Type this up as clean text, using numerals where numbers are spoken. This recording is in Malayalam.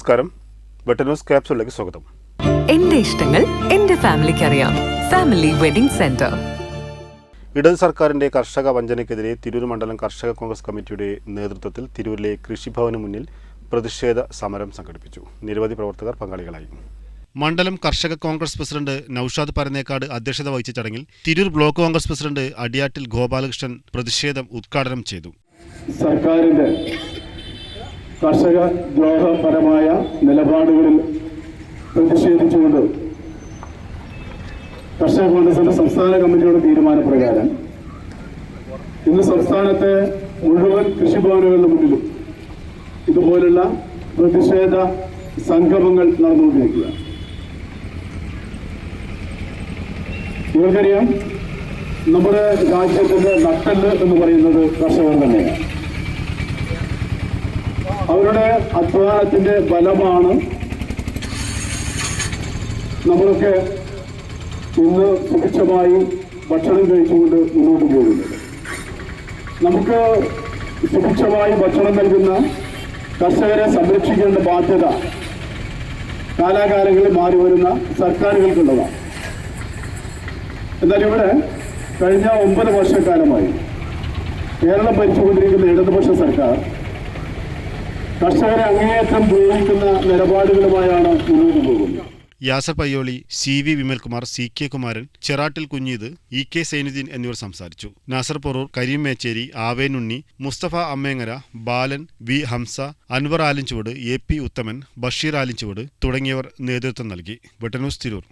നമസ്കാരം. വെട്ടർ ന്യൂസ് ക്യാപ്സൂളിലേക്ക് സ്വാഗതം. എന്റെ ഇഷ്ടങ്ങൾ എന്റെ ഫാമിലിക്ക് അറിയാം. Family wedding centre. ഇടത് സർക്കാരിന്റെ കർഷക വഞ്ചനയ്ക്കെതിരെ തിരൂർ മണ്ഡലം കർഷക കോൺഗ്രസ് കമ്മിറ്റിയുടെ നേതൃത്വത്തിൽ തിരൂരിലെ കൃഷിഭവന് മുന്നിൽ പ്രതിഷേധ സമരം സംഘടിപ്പിച്ചു. നിരവധി പ്രവർത്തകർ പങ്കാളികളായി. മണ്ഡലം കർഷക കോൺഗ്രസ് പ്രസിഡന്റ് നൌഷാദ് പരന്നേക്കാട് അധ്യക്ഷത വഹിച്ച ചടങ്ങിൽ തിരൂർ ബ്ലോക്ക് കോൺഗ്രസ് പ്രസിഡന്റ് അടിയാട്ടിൽ ഗോപാലകൃഷ്ണൻ പ്രതിഷേധം ഉദ്ഘാടനം ചെയ്തു. സർക്കാരിന്റെ കർഷക ദ്രോഹപരമായ നിലപാടുകളിൽ പ്രതിഷേധിച്ചുകൊണ്ട് കർഷക കോൺഗ്രസിന്റെ സംസ്ഥാന കമ്മിറ്റിയുടെ തീരുമാനപ്രകാരം ഇന്ന് സംസ്ഥാനത്തെ മുഴുവൻ കൃഷിഭവനുകളുടെ മുന്നിലും ഇതുപോലുള്ള പ്രതിഷേധ സംഗമങ്ങൾ നടന്നുകൊണ്ടിരിക്കുക. നിങ്ങൾക്കറിയാം, നമ്മുടെ രാജ്യത്തിന്റെ നട്ടെല്ല് എന്ന് പറയുന്നത് കർഷകർ തന്നെയാണ്. അവരുടെ അധ്വാനത്തിന്റെ ബലമാണ് നമ്മളൊക്കെ ഇന്ന് സുഭിക്ഷമായി ഭക്ഷണം കഴിച്ചുകൊണ്ട് മുന്നോട്ട് പോകുന്നത്. നമുക്ക് സുഭിക്ഷമായി ഭക്ഷണം നൽകുന്ന കർഷകരെ സംരക്ഷിക്കേണ്ട ബാധ്യത കാലാകാലങ്ങളിൽ മാറി വരുന്ന സർക്കാരുകൾക്കുള്ളതാണ്. എന്നാൽ ഇവിടെ കഴിഞ്ഞ 9 വർഷക്കാലമായി കേരളം ഭരിച്ചുകൊണ്ടിരിക്കുന്ന ഇടതുപക്ഷ സർക്കാർ കർഷകരെ അങ്ങേയറ്റം ദ്രോഹിക്കുന്ന നിലപാടുകളുമായാണ് മുന്നോട്ട് പോകുന്നത്. Yasar Payyoli, CV Vimalkumar, CK Kumaran, ചെറാട്ടിൽ Kunheed, EK Zainuddin എന്നിവർ സംസാരിച്ചു. നാസർ പൊറൂർ, കരീം മേച്ചേരി, ആവേനുണ്ണി, മുസ്തഫ അമ്മേങ്ങര, ബാലൻ, V ഹംസ, അൻവർ ആലിഞ്ചുവട്, AP ഉത്തമൻ, ബഷീർ ആലിഞ്ചുവട് തുടങ്ങിയവർ നേതൃത്വം നൽകി. Butter news Tirur.